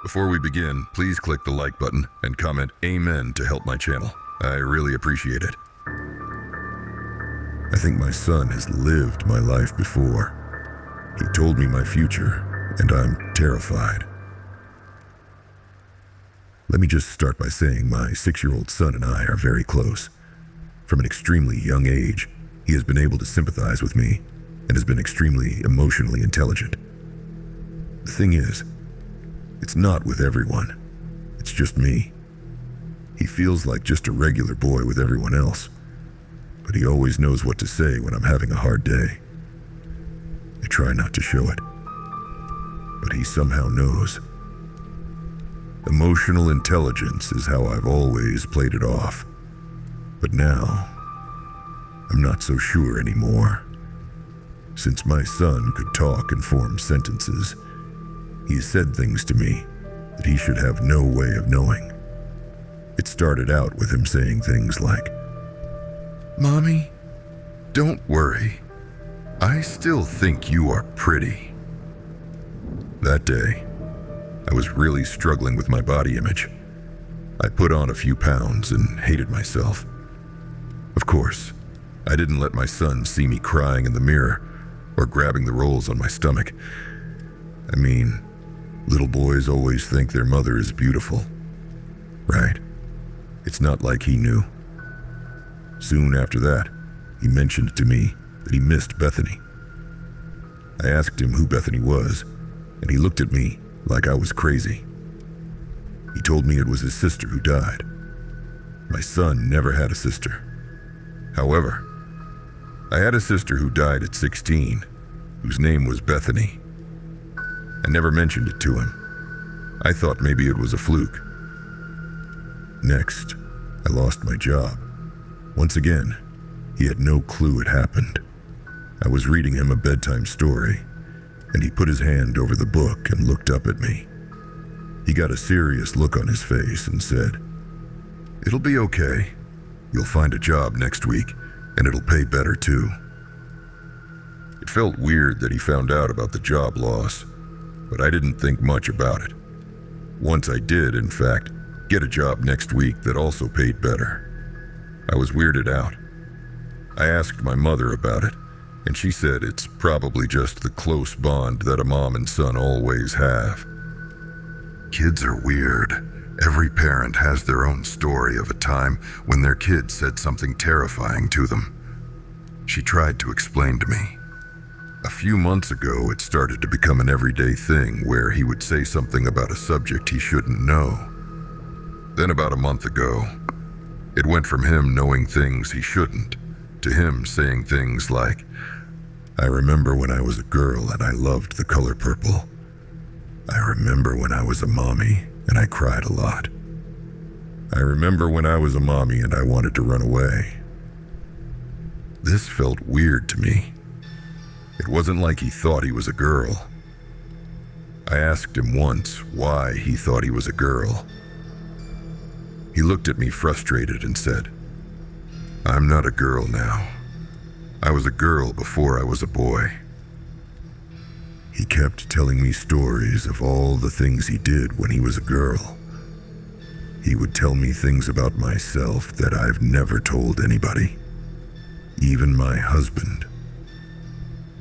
Before we begin, please click the like button and comment Amen to help my channel. I really appreciate it. I think my son has lived my life before. He told me my future, and I'm terrified. Let me just start by saying my 6-year-old son and I are very close. From an extremely young age, he has been able to sympathize with me and has been extremely emotionally intelligent. The thing is, it's not with everyone. It's just me. He feels like just a regular boy with everyone else, but he always knows what to say when I'm having a hard day. I try not to show it, but he somehow knows. Emotional intelligence is how I've always played it off, but now I'm not so sure anymore. Since my son could talk and form sentences, he said things to me that he should have no way of knowing. It started out with him saying things like, "Mommy, don't worry. I still think you are pretty." That day, I was really struggling with my body image. I put on a few pounds and hated myself. Of course, I didn't let my son see me crying in the mirror or grabbing the rolls on my stomach. I mean, little boys always think their mother is beautiful, right? It's not like he knew. Soon after that, he mentioned to me that he missed Bethany. I asked him who Bethany was, and he looked at me like I was crazy. He told me it was his sister who died. My son never had a sister. However, I had a sister who died at 16, whose name was Bethany. I never mentioned it to him. I thought maybe it was a fluke. Next, I lost my job. Once again, he had no clue it happened. I was reading him a bedtime story, and he put his hand over the book and looked up at me. He got a serious look on his face and said, "It'll be okay. You'll find a job next week, and it'll pay better too." It felt weird that he found out about the job loss, but I didn't think much about it. Once I did, in fact, get a job next week that also paid better. I was weirded out. I asked my mother about it, and she said it's probably just the close bond that a mom and son always have. Kids are weird. Every parent has their own story of a time when their kid said something terrifying to them. She tried to explain to me. A few months ago, it started to become an everyday thing where he would say something about a subject he shouldn't know. Then about a month ago, it went from him knowing things he shouldn't to him saying things like, "I remember when I was a girl and I loved the color purple. I remember when I was a mommy and I cried a lot. I remember when I was a mommy and I wanted to run away." This felt weird to me. It wasn't like he thought he was a girl. I asked him once why he thought he was a girl. He looked at me frustrated and said, "I'm not a girl now. I was a girl before I was a boy." He kept telling me stories of all the things he did when he was a girl. He would tell me things about myself that I've never told anybody, even my husband.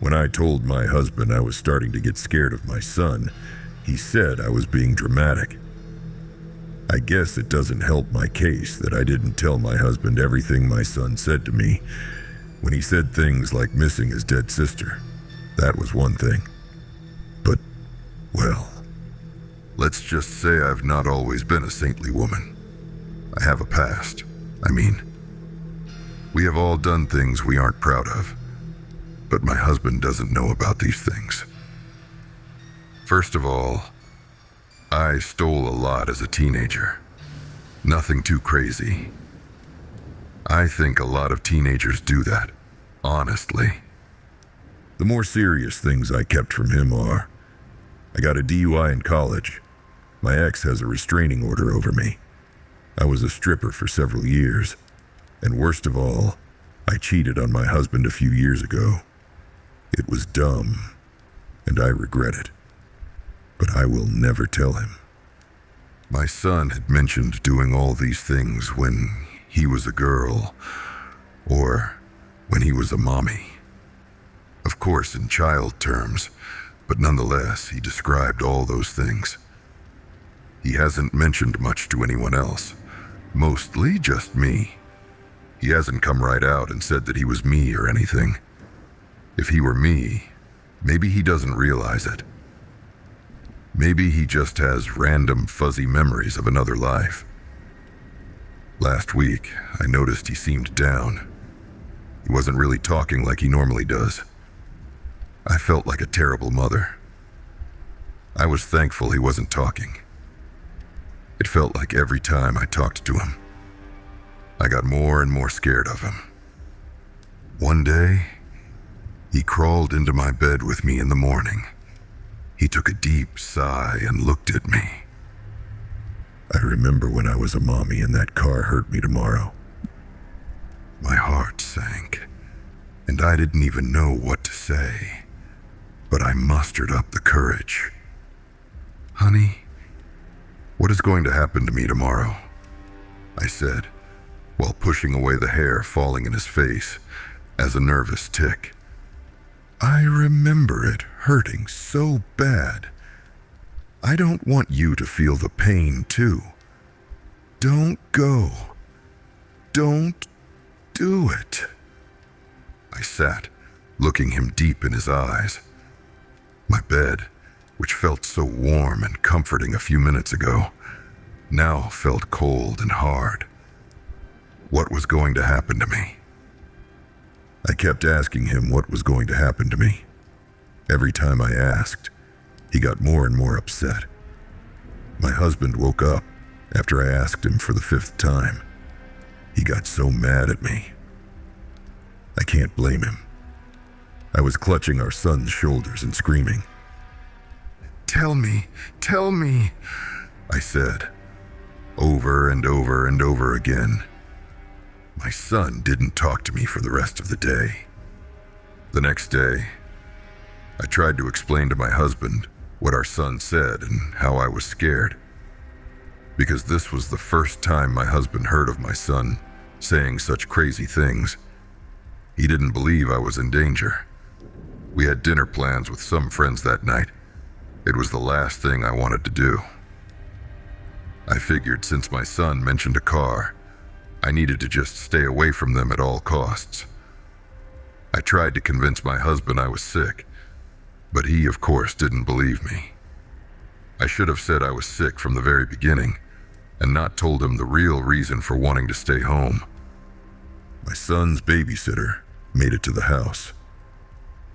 When I told my husband I was starting to get scared of my son, he said I was being dramatic. I guess it doesn't help my case that I didn't tell my husband everything my son said to me. When he said things like missing his dead sister, that was one thing. But, well, let's just say I've not always been a saintly woman. I have a past. I mean, we have all done things we aren't proud of. But my husband doesn't know about these things. First of all, I stole a lot as a teenager. Nothing too crazy. I think a lot of teenagers do that, honestly. The more serious things I kept from him are, I got a DUI in college. My ex has a restraining order over me. I was a stripper for several years. And worst of all, I cheated on my husband a few years ago. It was dumb, and I regret it. But I will never tell him. My son had mentioned doing all these things when he was a girl, or when he was a mommy. Of course, in child terms, but nonetheless, he described all those things. He hasn't mentioned much to anyone else, mostly just me. He hasn't come right out and said that he was me or anything. If he were me, maybe he doesn't realize it. Maybe he just has random fuzzy memories of another life. Last week, I noticed he seemed down. He wasn't really talking like he normally does. I felt like a terrible mother. I was thankful he wasn't talking. It felt like every time I talked to him, I got more and more scared of him. One day, he crawled into my bed with me in the morning. He took a deep sigh and looked at me. I remember when I was a mommy and that car hurt me tomorrow. My heart sank, and I didn't even know what to say, but I mustered up the courage. "Honey, what is going to happen to me tomorrow?" I said, while pushing away the hair falling in his face as a nervous tick. "I remember it hurting so bad. I don't want you to feel the pain too. Don't go. Don't do it." I sat, looking him deep in his eyes. My bed, which felt so warm and comforting a few minutes ago, now felt cold and hard. What was going to happen to me? I kept asking him what was going to happen to me. Every time I asked, he got more and more upset. My husband woke up after I asked him for the 5th time. He got so mad at me. I can't blame him. I was clutching our son's shoulders and screaming. Tell me, I said, over and over and over again. My son didn't talk to me for the rest of the day. The next day, I tried to explain to my husband what our son said and how I was scared. Because this was the first time my husband heard of my son saying such crazy things. He didn't believe I was in danger. We had dinner plans with some friends that night. It was the last thing I wanted to do. I figured since my son mentioned a car, I needed to just stay away from them at all costs. I tried to convince my husband I was sick, but he, of course, didn't believe me. I should have said I was sick from the very beginning and not told him the real reason for wanting to stay home. My son's babysitter made it to the house.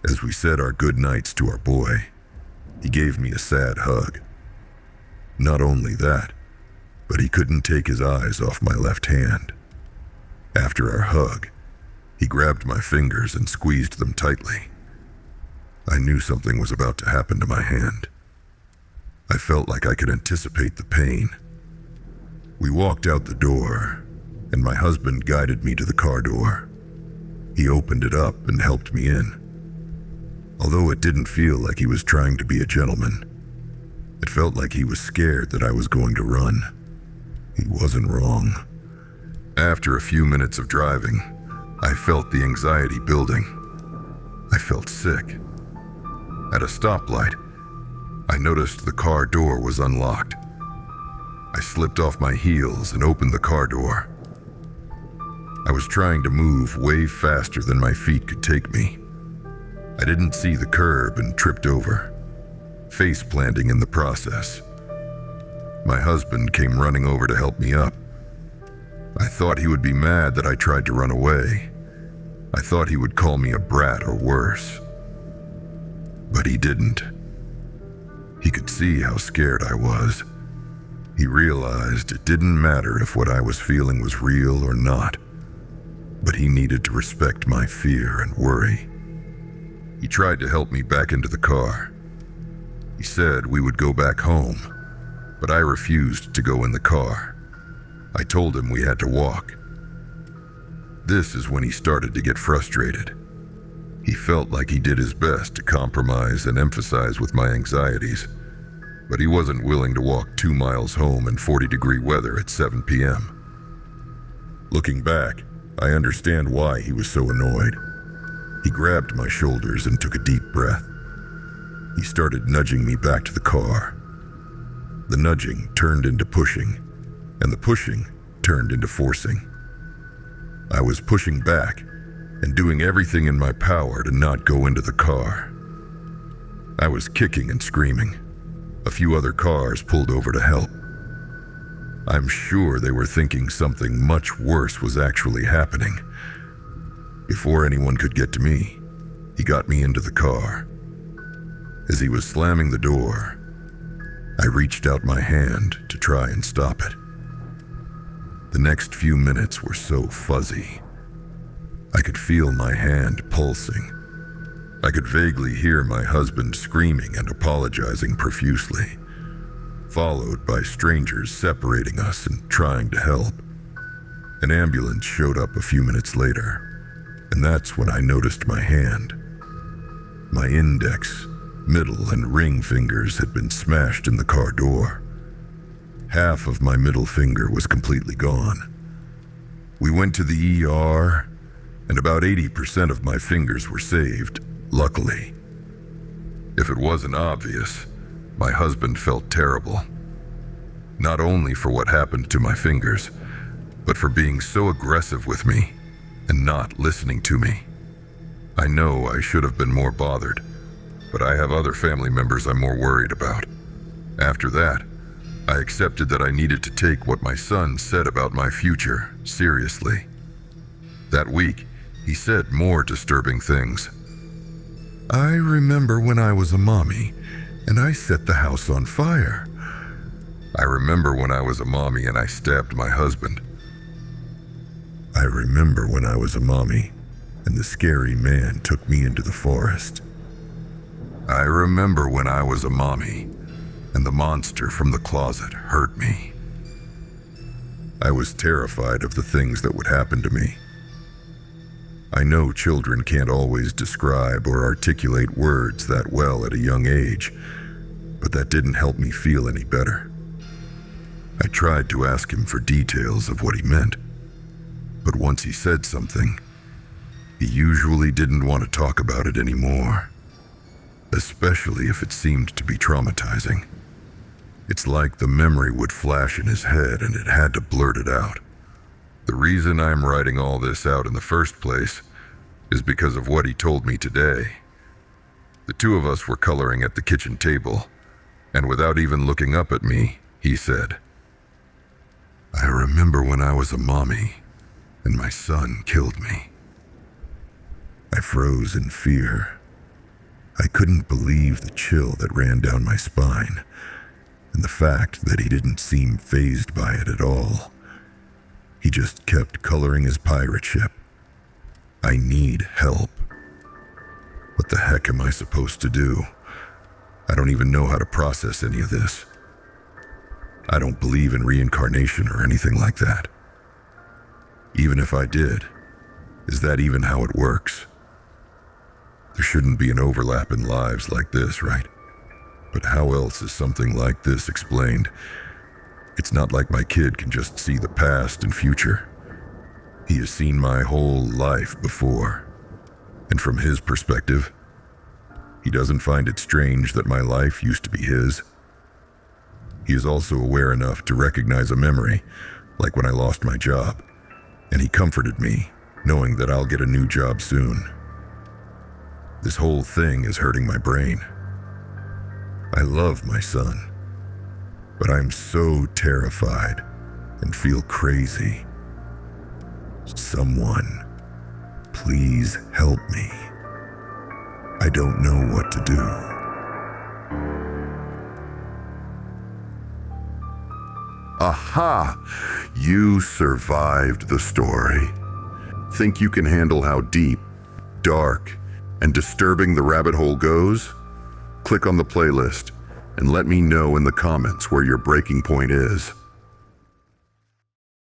As we said our good nights to our boy, he gave me a sad hug. Not only that, but he couldn't take his eyes off my left hand. After our hug, he grabbed my fingers and squeezed them tightly. I knew something was about to happen to my hand. I felt like I could anticipate the pain. We walked out the door, and my husband guided me to the car door. He opened it up and helped me in. Although it didn't feel like he was trying to be a gentleman, it felt like he was scared that I was going to run. He wasn't wrong. After a few minutes of driving, I felt the anxiety building. I felt sick. At a stoplight, I noticed the car door was unlocked. I slipped off my heels and opened the car door. I was trying to move way faster than my feet could take me. I didn't see the curb and tripped over, face planting in the process. My husband came running over to help me up. I thought he would be mad that I tried to run away. I thought he would call me a brat or worse. But he didn't. He could see how scared I was. He realized it didn't matter if what I was feeling was real or not, but he needed to respect my fear and worry. He tried to help me back into the car. He said we would go back home, but I refused to go in the car. I told him we had to walk. This is when he started to get frustrated. He felt like he did his best to compromise and emphasize with my anxieties, but he wasn't willing to walk 2 miles home in 40-degree weather at 7 p.m. Looking back, I understand why he was so annoyed. He grabbed my shoulders and took a deep breath. He started nudging me back to the car. The nudging turned into pushing, and the pushing turned into forcing. I was pushing back and doing everything in my power to not go into the car. I was kicking and screaming. A few other cars pulled over to help. I'm sure they were thinking something much worse was actually happening. Before anyone could get to me, he got me into the car. As he was slamming the door, I reached out my hand to try and stop it. The next few minutes were so fuzzy. I could feel my hand pulsing. I could vaguely hear my husband screaming and apologizing profusely, followed by strangers separating us and trying to help. An ambulance showed up a few minutes later, and that's when I noticed my hand. My index, middle, and ring fingers had been smashed in the car door. Half of my middle finger was completely gone. We went to the ER, and about 80% of my fingers were saved, luckily. If it wasn't obvious, my husband felt terrible. Not only for what happened to my fingers, but for being so aggressive with me and not listening to me. I know I should have been more bothered, but I have other family members I'm more worried about. After that, I accepted that I needed to take what my son said about my future seriously. That week, he said more disturbing things. I remember when I was a mommy, and I set the house on fire. I remember when I was a mommy and I stabbed my husband. I remember when I was a mommy, and the scary man took me into the forest. I remember when I was a mommy, and the monster from the closet hurt me. I was terrified of the things that would happen to me. I know children can't always describe or articulate words that well at a young age, but that didn't help me feel any better. I tried to ask him for details of what he meant, but once he said something, he usually didn't want to talk about it anymore, especially if it seemed to be traumatizing. It's like the memory would flash in his head and it had to blurt it out. The reason I'm writing all this out in the first place is because of what he told me today. The two of us were coloring at the kitchen table, and without even looking up at me, he said, I remember when I was a mommy and my son killed me. I froze in fear. I couldn't believe the chill that ran down my spine, and the fact that he didn't seem fazed by it at all. He just kept coloring his pirate ship. I need help. What the heck am I supposed to do? I don't even know how to process any of this. I don't believe in reincarnation or anything like that. Even if I did, is that even how it works? There shouldn't be an overlap in lives like this, right? But how else is something like this explained? It's not like my kid can just see the past and future. He has seen my whole life before. And from his perspective, he doesn't find it strange that my life used to be his. He is also aware enough to recognize a memory, like when I lost my job, and he comforted me, knowing that I'll get a new job soon. This whole thing is hurting my brain. I love my son, but I'm so terrified and feel crazy. Someone, please help me. I don't know what to do. Aha! You survived the story. Think you can handle how deep, dark, and disturbing the rabbit hole goes? Click on the playlist and let me know in the comments where your breaking point is.